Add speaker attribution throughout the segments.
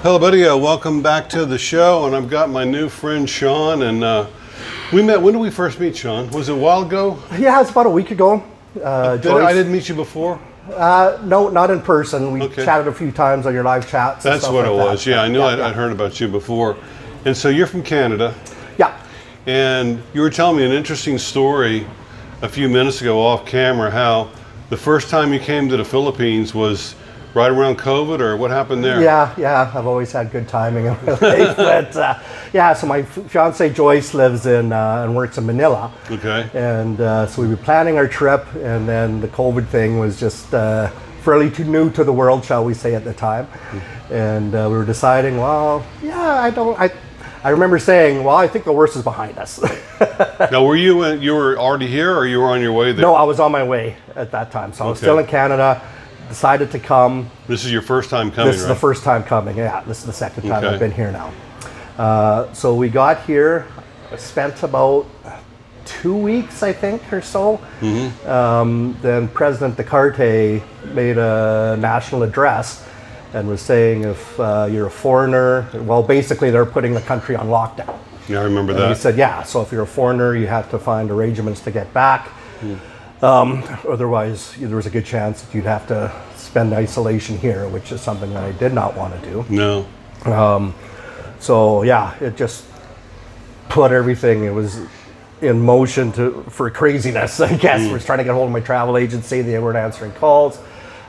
Speaker 1: Hello, buddy. Welcome back to the show, and I've got my new friend Sean. And we met. When did we first meet, Sean? Was it a while ago?
Speaker 2: Yeah, it's about a week ago.
Speaker 1: I didn't meet you before.
Speaker 2: No, not in person. We
Speaker 1: Okay.
Speaker 2: chatted a few times on your live chats. and
Speaker 1: That's
Speaker 2: stuff
Speaker 1: what
Speaker 2: like
Speaker 1: it
Speaker 2: that.
Speaker 1: was. Yeah, I knew I'd heard about you before. And so you're from Canada,
Speaker 2: Yeah.
Speaker 1: and you were telling me an interesting story a few minutes ago off camera. How the first time you came to the Philippines was right around COVID, or what happened there?
Speaker 2: Yeah. I've always had good timing in my life. But yeah, so my fiance Joyce lives in and works in Manila.
Speaker 1: Okay.
Speaker 2: And so we were planning our trip, and then the COVID thing was just fairly too new to the world, shall we say, at the time. And we were deciding, well, yeah, I remember saying, well, I think the worst is behind us.
Speaker 1: Now, you were already here, or you were on your way there?
Speaker 2: No, I was on my way at that time. So I was
Speaker 1: Okay.
Speaker 2: still in Canada, decided to come.
Speaker 1: This is your first time coming,
Speaker 2: This is
Speaker 1: right?
Speaker 2: the first time coming. Yeah, this is the second time
Speaker 1: Okay.
Speaker 2: I've been here now. So we got here, spent about 2 weeks, I think, or so. Then President Duterte made a national address and was saying if you're a foreigner, well, basically they're putting the country on lockdown.
Speaker 1: Yeah, I remember
Speaker 2: And he
Speaker 1: that.
Speaker 2: said, yeah, so if you're a foreigner, you have to find arrangements to get back. Otherwise, there was a good chance that you'd have to spend isolation here, which is something that I did not want to do.
Speaker 1: No.
Speaker 2: So yeah, it just put everything. It was in motion for craziness, I guess. I was trying to get hold of my travel agency. They weren't answering calls.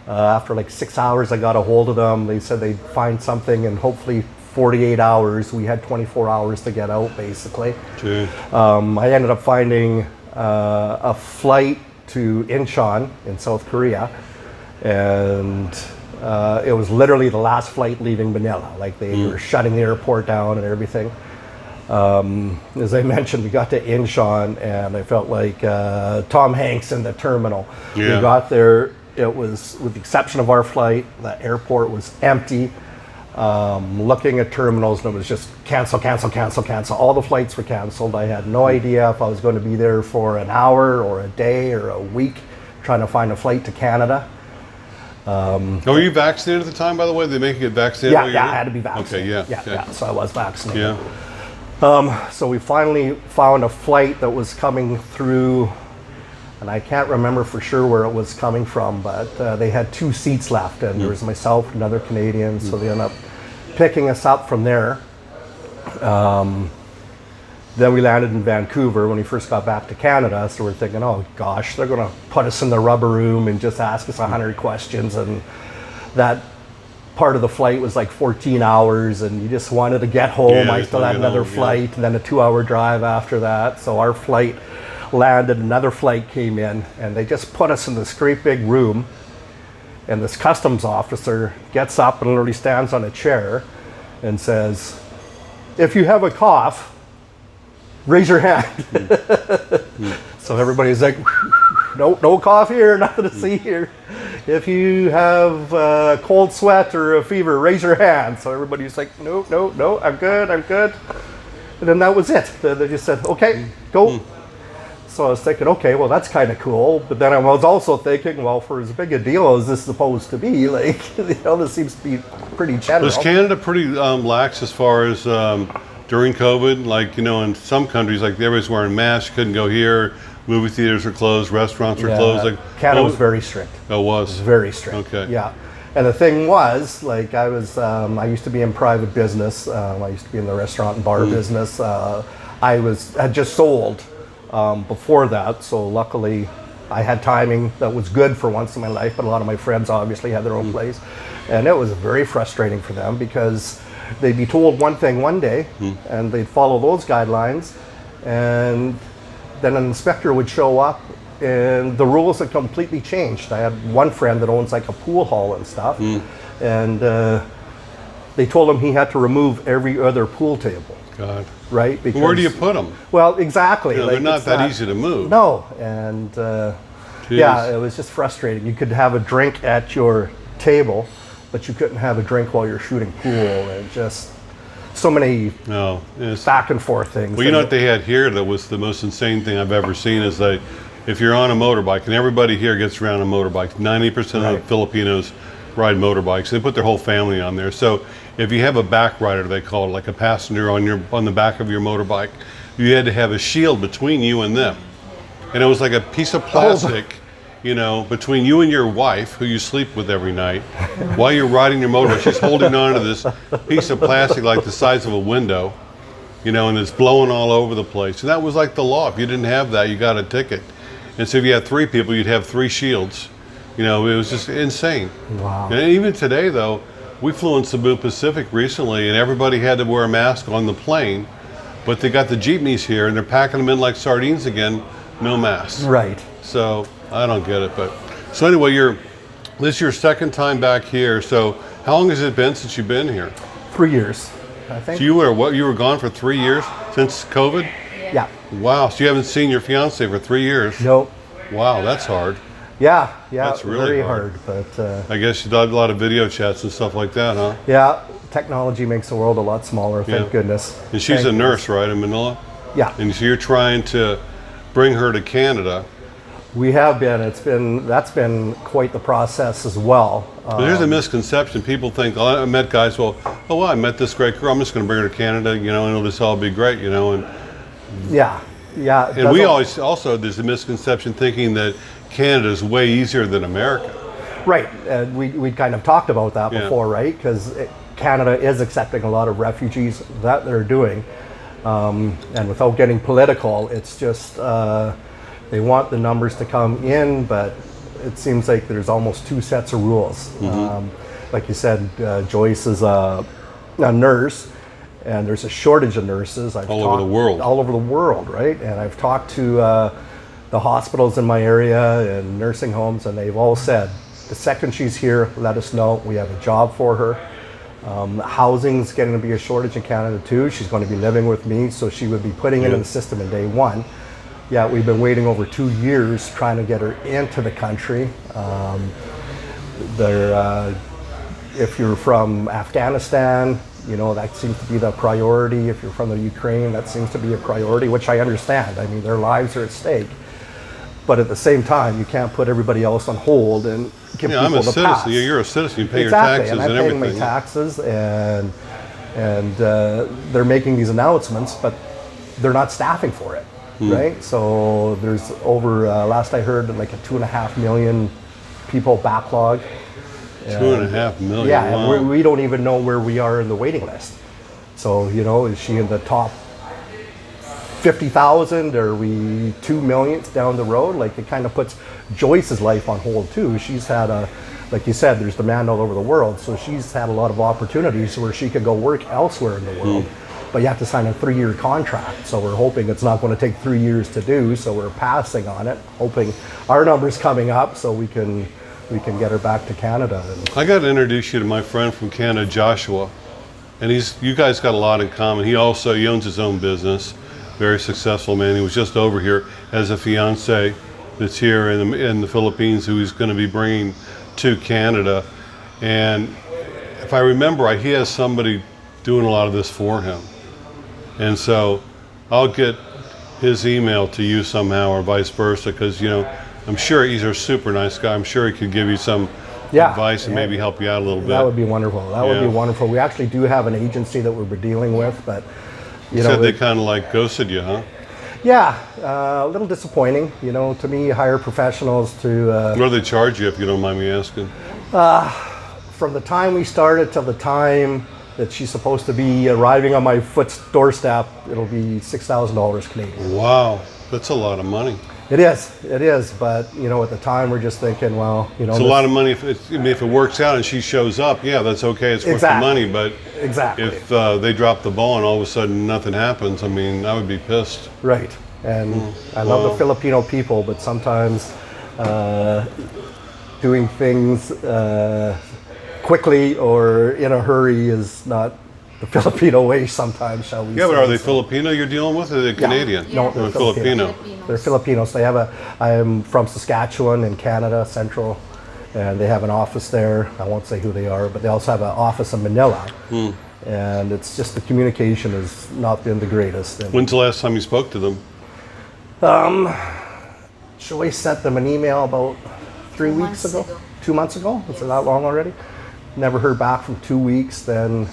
Speaker 2: After like 6 hours, I got a hold of them. They said they'd find something, and hopefully 48 hours. We had 24 hours to get out, basically.
Speaker 1: Gee.
Speaker 2: I ended up finding a flight to Incheon in South Korea, and it was literally the last flight leaving Manila. Like they were shutting the airport down and everything. As I mentioned, we got to Incheon, and I felt like Tom Hanks in the terminal.
Speaker 1: Yeah.
Speaker 2: We got there. It was, with the exception of our flight, the airport was empty. Looking at terminals, and it was just cancel. All the flights were canceled. I had no idea if I was going to be there for an hour or a day or a week trying to find a flight to Canada.
Speaker 1: Were you vaccinated at the time, by the way? They make you get vaccinated?
Speaker 2: Yeah,
Speaker 1: while you're
Speaker 2: yeah, I
Speaker 1: there?
Speaker 2: had to be vaccinated.
Speaker 1: Okay, yeah.
Speaker 2: Yeah, so I was vaccinated.
Speaker 1: Yeah.
Speaker 2: So we finally found a flight that was coming through, and I can't remember for sure where it was coming from, but they had 2 seats left, and there was myself, another Canadian, so they ended up picking us up from there. Then we landed in Vancouver when we first got back to Canada, so we're thinking, oh gosh, they're going to put us in the rubber room and just ask us 100 questions, and that part of the flight was like 14 hours, and you just wanted to get home.
Speaker 1: Yeah,
Speaker 2: I still
Speaker 1: you
Speaker 2: had
Speaker 1: get
Speaker 2: another
Speaker 1: home, yeah.
Speaker 2: flight, and then a 2-hour drive after that. So our flight landed, another flight came in, and they just put us in this great big room, and this customs officer gets up and literally stands on a chair and says, if you have a cough, raise your hand. So everybody's like, no cough here, nothing to see here. If you have a cold sweat or a fever, raise your hand. So everybody's like, no, I'm good. And then that was it. They just said, okay, go. So I was thinking, okay, well, that's kind of cool. But then I was also thinking, well, for as big a deal as this is supposed to be, like, this seems to be pretty general.
Speaker 1: Was Canada pretty lax as far as during COVID? Like, in some countries, like everybody's wearing masks, you couldn't go here, movie theaters were closed, restaurants were closed. Like,
Speaker 2: Canada was very strict.
Speaker 1: Oh, was?
Speaker 2: Very strict.
Speaker 1: Okay.
Speaker 2: Yeah. And the thing was, like, I used to be in private business. I used to be in the restaurant and bar business. I had just sold before that, so luckily I had timing that was good for once in my life, but a lot of my friends obviously had their own place. And it was very frustrating for them because they'd be told one thing one day and they'd follow those guidelines, and then an inspector would show up and the rules had completely changed. I had one friend that owns like a pool hall and stuff, and they told him he had to remove every other pool table.
Speaker 1: God.
Speaker 2: Right? Because,
Speaker 1: Where do you put them?
Speaker 2: well, exactly.
Speaker 1: They're
Speaker 2: like,
Speaker 1: not
Speaker 2: it's
Speaker 1: that easy to move.
Speaker 2: No, and yeah, it was just frustrating. You could have a drink at your table, but you couldn't have a drink while you're shooting pool, and just so many
Speaker 1: No. It's,
Speaker 2: back and forth things.
Speaker 1: well, you know what they had here that was the most insane thing I've ever seen is that if you're on a motorbike, and everybody here gets around a motorbike, 90% of
Speaker 2: Right.
Speaker 1: Filipinos ride motorbikes. They put their whole family on there. So if you have a back rider, they call it, like a passenger on the back of your motorbike, you had to have a shield between you and them. And it was like a piece of plastic, you know, between you and your wife, who you sleep with every night, while you're riding your motorbike. She's holding on to this piece of plastic like the size of a window, you know, and it's blowing all over the place. And that was like the law. If you didn't have that, you got a ticket. And so if you had 3 people, you'd have 3 shields. You know, it was just insane.
Speaker 2: Wow.
Speaker 1: And even today, though, we flew in Cebu Pacific recently, and everybody had to wear a mask on the plane. But they got the jeepneys here, and they're packing them in like sardines again, no masks.
Speaker 2: Right.
Speaker 1: So I don't get it. But so anyway, this is your second time back here. So how long has it been since you've been here?
Speaker 2: 3 years, I think.
Speaker 1: So you were gone for 3 years since COVID?
Speaker 2: Yeah.
Speaker 1: Wow. So you haven't seen your fiance for 3 years?
Speaker 2: Nope.
Speaker 1: Wow, that's hard.
Speaker 2: Yeah.
Speaker 1: That's really
Speaker 2: very
Speaker 1: hard.
Speaker 2: But
Speaker 1: I guess you did a lot of video chats and stuff like that, huh?
Speaker 2: yeah, technology makes the world a lot smaller. Thank
Speaker 1: Yeah.
Speaker 2: goodness.
Speaker 1: And she's
Speaker 2: Thank
Speaker 1: a nurse, right, in Manila?
Speaker 2: Yeah.
Speaker 1: And so you're trying to bring her to Canada.
Speaker 2: We have been. That's been quite the process as well.
Speaker 1: But there's a misconception. People think, oh, I met guys, I met this great girl. I'm just going to bring her to Canada, you know, and it'll just all be great, you know. And
Speaker 2: Yeah.
Speaker 1: and we always also, there's a misconception thinking that Canada is way easier than America.
Speaker 2: Right. We kind of talked about that
Speaker 1: Yeah.
Speaker 2: before, right? Because Canada is accepting a lot of refugees that they're doing. And without getting political, it's just they want the numbers to come in, but it seems like there's almost 2 sets of rules. Like you said, Joyce is a nurse, and there's a shortage of nurses.
Speaker 1: All over the world.
Speaker 2: All over the world, right? And I've talked to the hospitals in my area and nursing homes, and they've all said, the second she's here, let us know. We have a job for her. Housing's getting to be a shortage in Canada too. She's going to be living with me, so she would be putting it in the system in day 1. Yeah, we've been waiting over 2 years trying to get her into the country. If you're from Afghanistan, you know, that seems to be the priority. If you're from the Ukraine, that seems to be a priority, which I understand. I mean, their lives are at stake. But at the same time, you can't put everybody else on hold and give
Speaker 1: Yeah, I'm
Speaker 2: people
Speaker 1: a
Speaker 2: the pass.
Speaker 1: citizen. You're a citizen. You pay
Speaker 2: Exactly,
Speaker 1: your taxes
Speaker 2: and I'm
Speaker 1: and
Speaker 2: paying
Speaker 1: everything.
Speaker 2: my taxes, and they're making these announcements, but they're not staffing for it, right? So there's over, last I heard, like a 2.5 million people backlog.
Speaker 1: 2.5 million.
Speaker 2: Yeah,
Speaker 1: Wow.
Speaker 2: and we don't even know where we are in the waiting list. So, you know, is she in the top 50,000? Are we 2 million down the road? Like, it kind of puts Joyce's life on hold too. She's had like you said, there's demand all over the world. So she's had a lot of opportunities where she could go work elsewhere in the world. But you have to sign a 3-year contract. So we're hoping it's not going to take 3 years to do. So we're passing on it, hoping our number's coming up so we can get her back to Canada.
Speaker 1: I got to introduce you to my friend from Canada, Joshua. And you guys got a lot in common. He owns his own business. Very successful man. He was just over here as a fiance that's here in the Philippines, who he's going to be bringing to Canada. And if I remember right, he has somebody doing a lot of this for him. And so I'll get his email to you somehow, or vice versa, because, you know, I'm sure he's a super nice guy. I'm sure he could give you some advice and maybe help you out a little bit.
Speaker 2: That would be wonderful. That would
Speaker 1: Yeah.
Speaker 2: be wonderful. We actually do have an agency that we're dealing with, but
Speaker 1: You said they kind of like ghosted you, huh?
Speaker 2: yeah, a little disappointing. You know, to me, hire professionals to.
Speaker 1: What do they charge you, if you don't mind me asking?
Speaker 2: From the time we started till the time that she's supposed to be arriving on my doorstep, it'll be $6,000 Canadian.
Speaker 1: Wow, that's a lot of money.
Speaker 2: It is. But you know, at the time, we're just thinking, well, you know,
Speaker 1: It's a lot of money if it works out and she shows up. Yeah, that's okay. It's worth
Speaker 2: Exactly.
Speaker 1: the money. But
Speaker 2: Exactly.
Speaker 1: if they drop the ball and all of a sudden nothing happens, I mean, I would be pissed.
Speaker 2: Right. And I love the Filipino people, but sometimes doing things quickly or in a hurry is not the Filipino way sometimes, shall we say.
Speaker 1: Yeah, but are they
Speaker 2: So-
Speaker 1: Filipino you're dealing with, or are they Canadian?
Speaker 2: No, they're
Speaker 1: Or Filipino.
Speaker 2: They're Filipinos. I am from Saskatchewan in Canada, Central, and they have an office there. I won't say who they are, but they also have an office in Manila. And it's just the communication has not been the greatest. And
Speaker 1: When's the last time you spoke to them?
Speaker 2: Joyce sent them an email about 3 weeks ago. 2 months ago. Is it that long already? Never heard back from 2 weeks. Then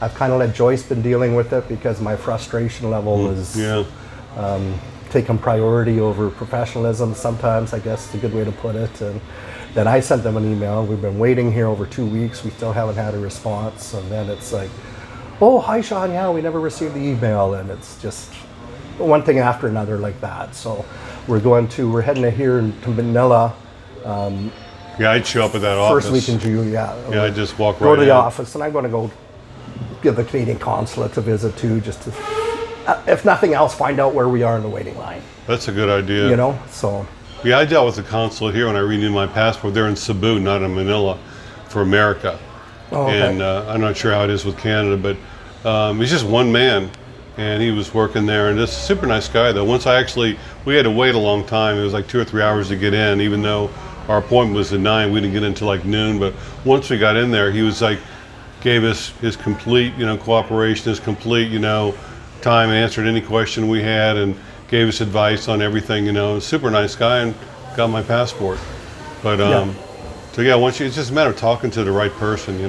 Speaker 2: I've kind of let Joyce been dealing with it because my frustration level is
Speaker 1: Yeah.
Speaker 2: taking priority over professionalism sometimes, I guess is a good way to put it. And then I sent them an email. We've been waiting here over 2 weeks. We still haven't had a response. And then it's like, oh, hi, Sean. Yeah, we never received the email. And it's just one thing after another like that. So we're heading here to Manila
Speaker 1: Yeah, I'd show up at that office.
Speaker 2: first week in June. Yeah.
Speaker 1: Yeah, I'd just walk
Speaker 2: Go
Speaker 1: right
Speaker 2: to
Speaker 1: in.
Speaker 2: the office, and I'm going to go give the Canadian consulate a visit too, just to, if nothing else, find out where we are in the waiting line.
Speaker 1: That's a good idea.
Speaker 2: You know, so
Speaker 1: Yeah, I dealt with the consulate here when I renewed my passport. They're in Cebu, not in Manila, for America.
Speaker 2: Oh, okay.
Speaker 1: And I'm not sure how it is with Canada, but he's just one man, and he was working there. And this super nice guy, though. We had to wait a long time. It was like 2 or 3 hours to get in, even though our appointment was at 9. We didn't get in until like noon. But once we got in there, he was like, gave us his complete, cooperation, his complete, time, answered any question we had, and gave us advice on everything. Super nice guy, and got my passport. But so yeah, it's just a matter of talking to the right person.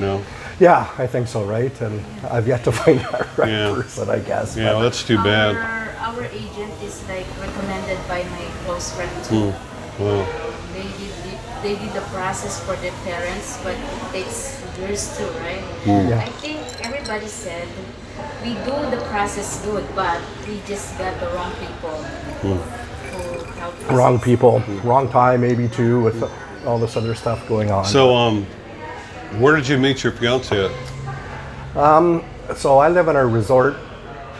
Speaker 2: yeah, I think so, right? And I've yet to find that right
Speaker 1: Yeah.
Speaker 2: person, I guess.
Speaker 1: Yeah, well, that's too bad.
Speaker 3: Our agent is like recommended by my close friend too.
Speaker 1: Wow.
Speaker 3: They did the process for their parents, but it takes years too, right?
Speaker 2: Yeah.
Speaker 3: I think everybody said we do the process good, but we just got the wrong people who help us.
Speaker 2: Wrong people, wrong time, maybe too, with all this other stuff going on.
Speaker 1: So, where did you meet your fiance at?
Speaker 2: So I live in a resort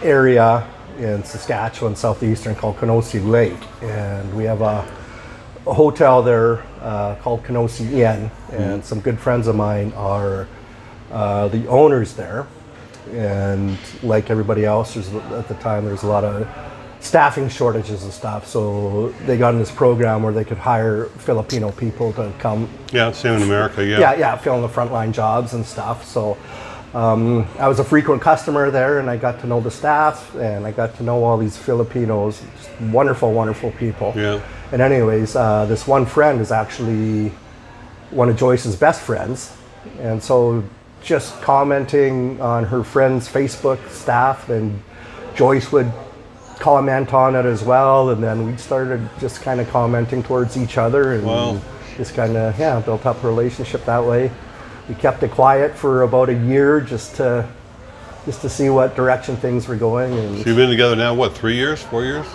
Speaker 2: area in Saskatchewan, southeastern, called Kenosi Lake, and we have a hotel there called Kenosi Inn, and some good friends of mine are the owners there. And like everybody else, at the time there's a lot of staffing shortages and stuff, so they got in this program where they could hire Filipino people to come
Speaker 1: Yeah, same in America. Yeah.
Speaker 2: fill in the frontline jobs and stuff. So I was a frequent customer there, and I got to know the staff, and I got to know all these Filipinos, just wonderful, wonderful people.
Speaker 1: Yeah.
Speaker 2: And anyways, this one friend is actually one of Joyce's best friends, and so just commenting on her friend's Facebook staff, and Joyce would comment on it as well, and then we started just kind of commenting towards each other, and
Speaker 1: Wow.
Speaker 2: just kind of built up a relationship that way. We kept it quiet for about a year just to see what direction things were going, and
Speaker 1: So you've been together now, what, 3 years, 4 years?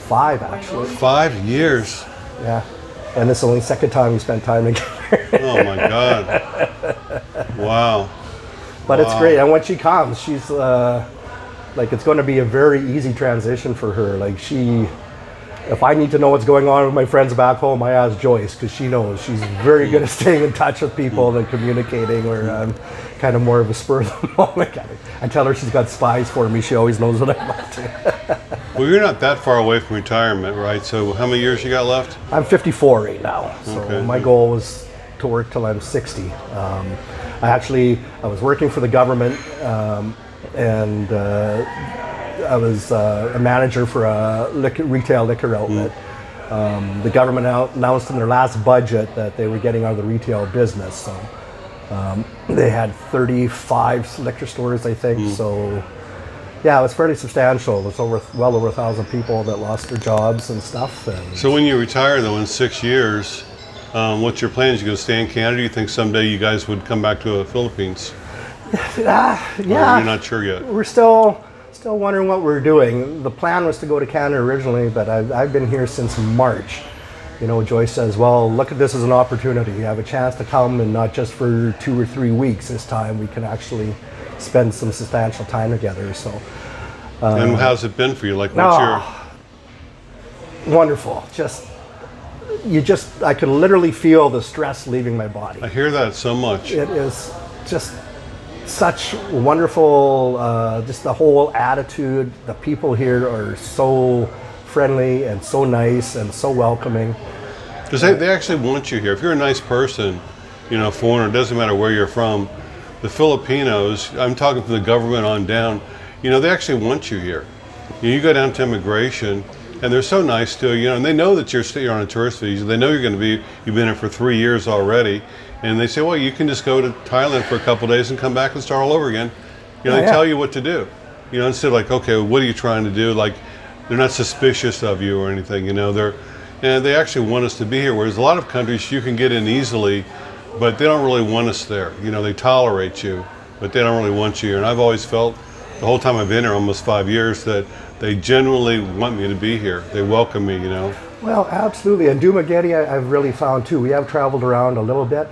Speaker 2: 5 actually.
Speaker 1: 5 years.
Speaker 2: Yeah, and this is only the second time we spent time together.
Speaker 1: Oh my God. Wow.
Speaker 2: But it's
Speaker 1: Wow.
Speaker 2: great, and when she comes, she's like, it's going to be a very easy transition for her. Like, if I need to know what's going on with my friends back home, I ask Joyce, because she knows. She's very good at staying in touch with people and communicating, where I'm kind of more of a spur of the moment guy. I tell her she's got spies for me. She always knows what I'm up to.
Speaker 1: Well, you're not that far away from retirement, right? So how many years you got left?
Speaker 2: I'm 54 right now, so
Speaker 1: Okay.
Speaker 2: my goal was to work till I'm 60. I was working for the government, and I was a manager for a retail liquor outlet. The government announced in their last budget that they were getting out of the retail business, so they had 35 liquor stores, I think. So yeah, it was fairly substantial. It was well over 1,000 people that lost their jobs and stuff. And
Speaker 1: So when you retire, though, in 6 years, what's your plans? You going to stay in Canada? Do you think someday you guys would come back to the Philippines? Or you're not sure yet?
Speaker 2: we're still wondering what we're doing. The plan was to go to Canada originally, but I've been here since March. Joyce says, well, look at this as an opportunity. You have a chance to come, and not just for 2 or 3 weeks this time. We can actually spend some substantial time together. So
Speaker 1: And how's it been for you? Like, what's your...
Speaker 2: wonderful. I could literally feel the stress leaving my body.
Speaker 1: I hear that so much.
Speaker 2: It is just such wonderful, just the whole attitude. The people here are so friendly and so nice and so welcoming.
Speaker 1: Because they actually want you here. If you're a nice person, foreigner, it doesn't matter where you're from, the Filipinos, I'm talking from the government on down, they actually want you here. You go down to immigration, and they're so nice to you, and they know that you're on a tourist visa. They know you've been here for 3 years already, and they say, well, you can just go to Thailand for a couple days and come back and start all over again. They tell you what to do. Instead of like, okay, what are you trying to do? Like, they're not suspicious of you or anything. And they actually want us to be here. Whereas a lot of countries, you can get in easily, but they don't really want us there. They tolerate you, but they don't really want you here. And I've always felt, the whole time I've been here, almost 5 years, that they genuinely want me to be here. They welcome me.
Speaker 2: Well, absolutely. And Dumaguete, I've really found too. We have traveled around a little bit,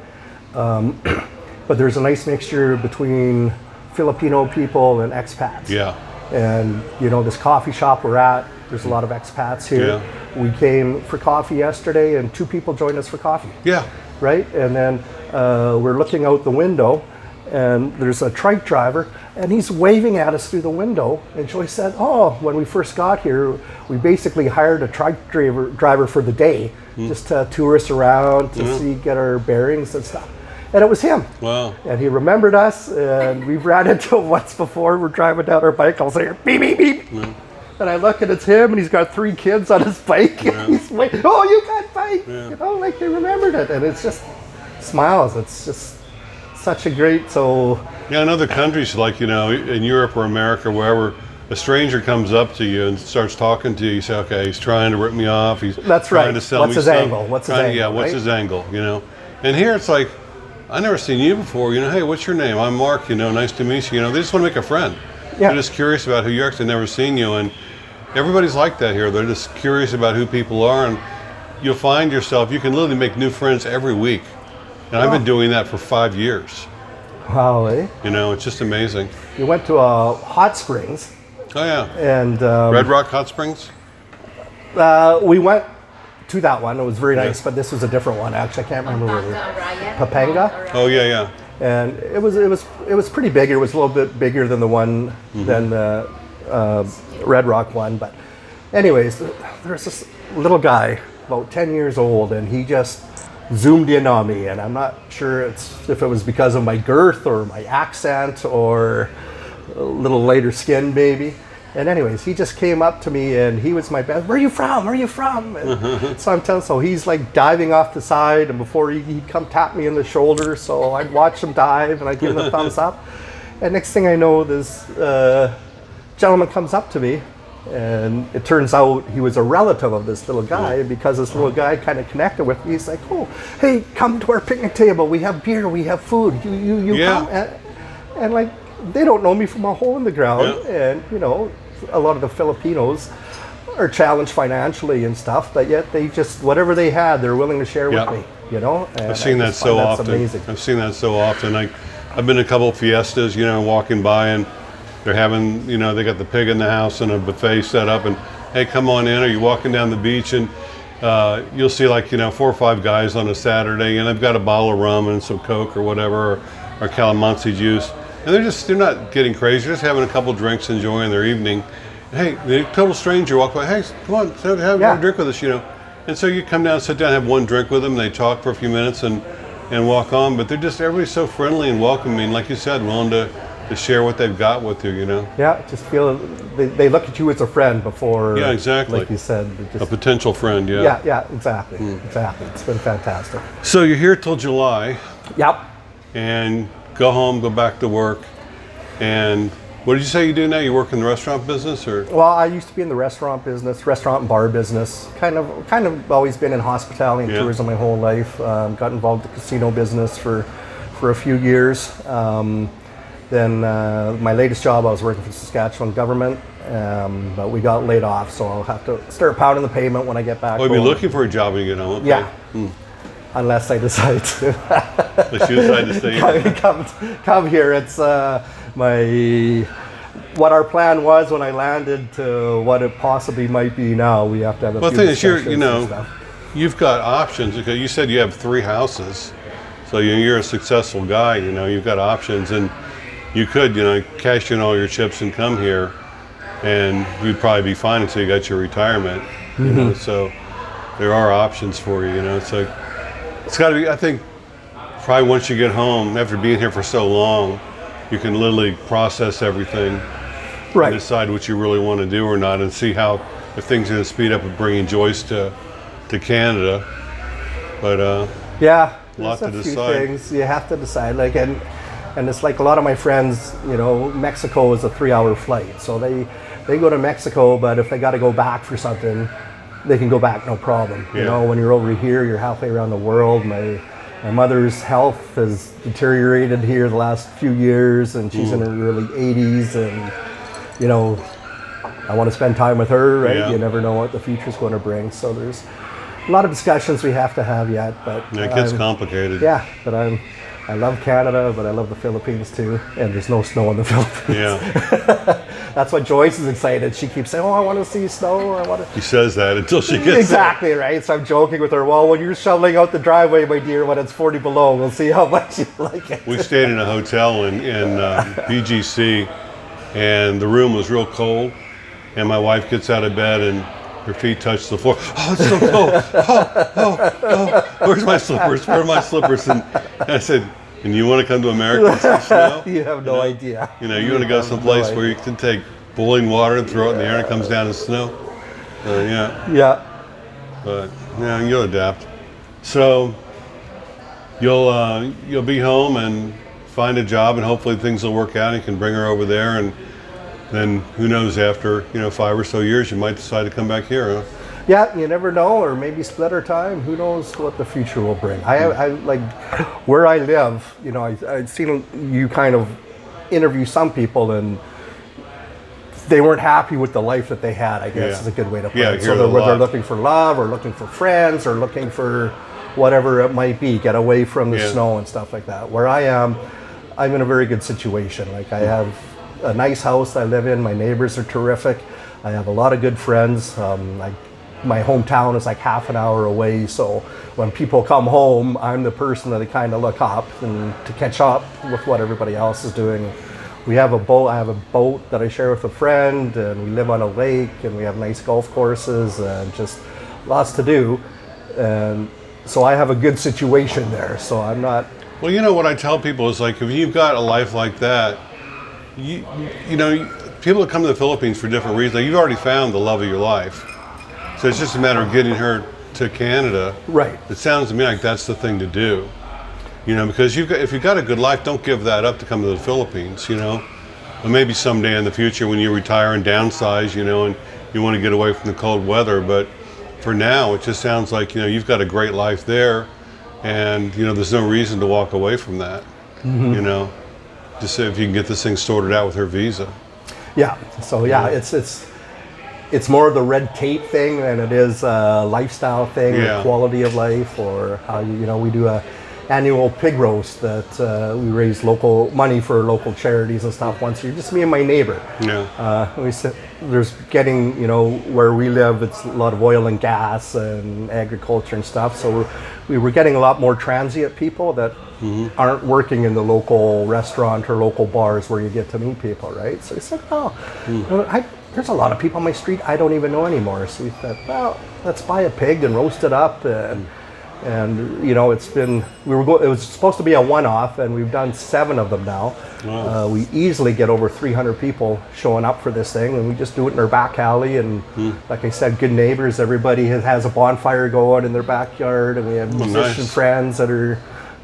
Speaker 2: but there's a nice mixture between Filipino people and expats.
Speaker 1: Yeah.
Speaker 2: And this coffee shop we're at, there's a lot of expats here.
Speaker 1: Yeah.
Speaker 2: We came for coffee yesterday, and 2 people joined us for coffee.
Speaker 1: Yeah.
Speaker 2: Right? And then we're looking out the window, and there's a trike driver, and he's waving at us through the window. And Joyce said, oh, when we first got here, we basically hired a trike driver for the day, just to tour us around, to get our bearings and stuff. And it was him.
Speaker 1: Wow.
Speaker 2: And he remembered us, and we've ran into him once before. We're driving down our bike, I'll say, beep, beep, beep.
Speaker 1: Yeah.
Speaker 2: And I look and it's him, and he's got 3 kids on his bike.
Speaker 1: Yeah.
Speaker 2: And he's waiting, oh, you got bike.
Speaker 1: Yeah.
Speaker 2: Like they remembered it. And it's just smiles. It's just such a great,
Speaker 1: Yeah, in other countries, like, in Europe or America, wherever, a stranger comes up to you and starts talking to you, you say, okay, he's trying to rip me off. He's
Speaker 2: That's
Speaker 1: trying
Speaker 2: right.
Speaker 1: to sell
Speaker 2: What's
Speaker 1: me
Speaker 2: his
Speaker 1: stuff.
Speaker 2: angle? What's his angle,
Speaker 1: Yeah, what's
Speaker 2: right?
Speaker 1: his angle, And here it's like, I never seen you before. Hey, what's your name? I'm Mark. Nice to meet you. They just want to make a friend.
Speaker 2: Yeah.
Speaker 1: They're just curious about who you are. 'Cause they've never seen you, and everybody's like that here. They're just curious about who people are, and you'll find yourself. You can literally make new friends every week, and I've been doing that for 5 years.
Speaker 2: wow, eh?
Speaker 1: It's just amazing.
Speaker 2: We went to Hot Springs,
Speaker 1: Oh yeah,
Speaker 2: and
Speaker 1: Red Rock Hot Springs.
Speaker 2: we went to that one. It was very nice, but this was a different one. Actually, I can't remember where we were. Pampanga?
Speaker 1: Oh yeah.
Speaker 2: And it was pretty big. It was a little bit bigger than the one than the Red Rock one. But anyways, there's this little guy, about 10 years old, and he just zoomed in on me. And I'm not sure if it was because of my girth or my accent or a little lighter skin maybe. And anyways, he just came up to me, and he was my best. Where are you from? Where are you from? And so I'm telling. So he's like diving off the side, and before he'd come tap me in the shoulder. So I'd watch him dive, and I'd give him a thumbs up. And next thing I know, this gentleman comes up to me, and it turns out he was a relative of this little guy. And because this little guy kind of connected with me, he's like, "Oh, hey, come to our picnic table. We have beer. We have food. You come." And like, they don't know me from a hole in the ground.
Speaker 1: Yeah.
Speaker 2: And a lot of the Filipinos are challenged financially and stuff, but yet they just, whatever they had, they're willing to share with me. And
Speaker 1: I've seen that so often.
Speaker 2: Amazing.
Speaker 1: I've seen that so often. I've been to a couple of fiestas, walking by, and they're having, they got the pig in the house and a buffet set up, and hey, come on in. Or you're walking down the beach, and you'll see 4 or 5 guys on a Saturday, and they've got a bottle of rum and some Coke or whatever, or calamansi juice. And they're not getting crazy, they're just having a couple drinks, enjoying their evening. Hey, the total stranger walk by, hey, come on, have a drink with us, And so you come down, sit down, have one drink with them, and they talk for a few minutes and walk on. But everybody's so friendly and welcoming, like you said, willing to share what they've got with you,
Speaker 2: Yeah, just feel, they look at you as a friend before,
Speaker 1: Yeah, exactly.
Speaker 2: like you said.
Speaker 1: A potential friend, yeah.
Speaker 2: Yeah, exactly. Exactly. It's been fantastic.
Speaker 1: So you're here till July,
Speaker 2: Yep.
Speaker 1: and go home, go back to work, and what did you say you do now? You work in the restaurant business, or?
Speaker 2: Well, I used to be in the restaurant business, restaurant and bar business. Kind of always been in hospitality and tourism my whole life. Got involved in the casino business for a few years. Then my latest job, I was working for the Saskatchewan government, but we got laid off, so I'll have to start pounding the pavement when I get back.
Speaker 1: Oh, you'll be
Speaker 2: home.
Speaker 1: looking for a job when you get home. Okay.
Speaker 2: Yeah. Unless I decide to.
Speaker 1: Unless you decide to stay here.
Speaker 2: come here. It's what our plan was when I landed to what it possibly might be now. We have to have a
Speaker 1: Well,
Speaker 2: few
Speaker 1: the thing is,
Speaker 2: discussions and stuff.
Speaker 1: you've got options, because you said you have 3 houses, so you're a successful guy. You've got options, and you could cash in all your chips and come here, and you'd probably be fine until you got your retirement. So there are options for you. It's got to be, I think, probably once you get home, after being here for so long, you can literally process everything,
Speaker 2: Right.
Speaker 1: and decide what you really want to do or not, and see how if things are going to speed up with bringing Joyce to Canada. But
Speaker 2: Yeah,
Speaker 1: lot
Speaker 2: there's
Speaker 1: to
Speaker 2: a few
Speaker 1: decide.
Speaker 2: things you have to decide. Like, and it's like a lot of my friends, you know, Mexico is a 3-hour flight, so they go to Mexico, but if they got to go back for something, they can go back no problem. You
Speaker 1: Yeah.
Speaker 2: know, when you're over here, you're halfway around the world. My mother's health has deteriorated here the last few years, and she's in her early 80s, and you know, I want to spend time with her, right?
Speaker 1: Yeah.
Speaker 2: You never know what the future's going to bring. So there's a lot of discussions we have to have yet, but
Speaker 1: it gets complicated.
Speaker 2: yeah, but I love Canada, but I love the Philippines too, and there's no snow in the Philippines.
Speaker 1: Yeah,
Speaker 2: That's why Joyce is excited. She keeps saying, "Oh, I want to see snow. I want to."
Speaker 1: he says that until she gets
Speaker 2: Exactly right. So I'm joking with her. Well, when you're shoveling out the driveway, my dear, when it's 40 below, we'll see how much you like it.
Speaker 1: We stayed in a hotel in BGC, and the room was real cold. And my wife gets out of bed, and her feet touch the floor. Oh, it's so cold. Oh, where's my slippers? Where are my slippers? And I said, and you want to come to America and see snow?
Speaker 2: You have no idea.
Speaker 1: You know, you want to go someplace
Speaker 2: idea.
Speaker 1: where you can take boiling water and throw it in the air and it comes down in snow. Yeah,
Speaker 2: Yeah.
Speaker 1: but yeah, you'll adapt. So you'll be home and find a job, and hopefully things will work out. And you can bring her over there, and then who knows? After 5 or so years, you might decide to come back here. Huh?
Speaker 2: Yeah, you never know, or maybe split our time. Who knows what the future will bring? I like where I live. You know, I've seen you kind of interview some people, and they weren't happy with the life that they had. I guess
Speaker 1: Yeah.
Speaker 2: is a good way to put
Speaker 1: Yeah, I
Speaker 2: it.
Speaker 1: hear
Speaker 2: So
Speaker 1: it a
Speaker 2: whether they're
Speaker 1: lot.
Speaker 2: looking for love, or looking for friends, or looking for whatever it might be, get away from the
Speaker 1: Yeah.
Speaker 2: snow and stuff like that. Where I am, I'm in a very good situation. Like, I have a nice house I live in. My neighbors are terrific. I have a lot of good friends. My hometown is like half an hour away, so when people come home, I'm the person that they kind of look up and to catch up with what everybody else is doing. We have a boat. I have a boat that I share with a friend, and we live on a lake, and we have nice golf courses, and just lots to do. And so I have a good situation there. So I'm not.
Speaker 1: Well, you know what I tell people is, like, if you've got a life like that, you know, people that come to the Philippines for different reasons. Like, you've already found the love of your life, so it's just a matter of getting her to Canada.
Speaker 2: Right.
Speaker 1: It sounds to me like that's the thing to do. You know, because if you've got a good life, don't give that up to come to the Philippines. You know, or maybe someday in the future when you retire and downsize, you know, and you want to get away from the cold weather. But for now, it just sounds like, you know, you've got a great life there, and you know, there's no reason to walk away from that. You know, just if you can get this thing sorted out with her visa.
Speaker 2: Yeah. So yeah, it's more of the red tape thing than it is a lifestyle thing,
Speaker 1: Yeah.
Speaker 2: the quality of life, or how we do a annual pig roast that we raise local money for local charities and stuff once a year. Just me and my neighbor.
Speaker 1: Yeah.
Speaker 2: There's getting, where we live, it's a lot of oil and gas and agriculture and stuff. So we were getting a lot more transient people that aren't working in the local restaurant or local bars where you get to meet people, right? So we said, there's a lot of people on my street I don't even know anymore. So we thought, well, let's buy a pig and roast it up. And it's been, it was supposed to be a one-off, and we've done 7 of them now.
Speaker 1: Wow.
Speaker 2: We easily get over 300 people showing up for this thing, and we just do it in our back alley. And like I said, good neighbors. Everybody has a bonfire going in their backyard, and we have musician
Speaker 1: nice.
Speaker 2: friends that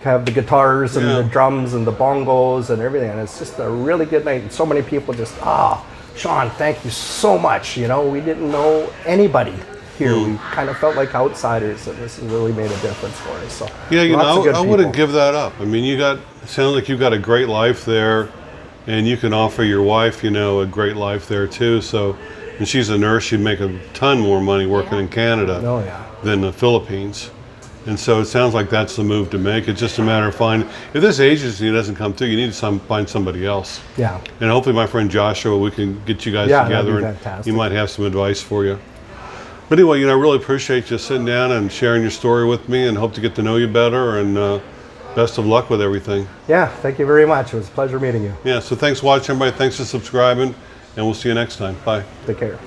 Speaker 2: have the guitars and
Speaker 1: Yeah.
Speaker 2: the drums and the bongos and everything. And it's just a really good night. And so many people just, Sean, thank you so much. We didn't know anybody here. We kind of felt like outsiders, and this has really made a difference for us. So
Speaker 1: Yeah,
Speaker 2: lots of good
Speaker 1: I wouldn't
Speaker 2: people.
Speaker 1: give that up. I mean, it sounds like you've got a great life there, and you can offer your wife, a great life there too. So, and she's a nurse, she'd make a ton more money working in Canada
Speaker 2: Oh, yeah.
Speaker 1: than the Philippines. And so it sounds like that's the move to make. It's just a matter of finding, if this agency doesn't come through, you need to find somebody else.
Speaker 2: Yeah.
Speaker 1: And hopefully my friend Joshua, we can get you guys
Speaker 2: Yeah, that'd
Speaker 1: together,
Speaker 2: be
Speaker 1: and
Speaker 2: fantastic.
Speaker 1: he might have some advice for you. But anyway, I really appreciate you sitting down and sharing your story with me, and hope to get to know you better, and best of luck with everything.
Speaker 2: Yeah, thank you very much. It was a pleasure meeting you.
Speaker 1: Yeah, so thanks for watching, everybody. Thanks for subscribing, and we'll see you next time. Bye.
Speaker 2: Take care.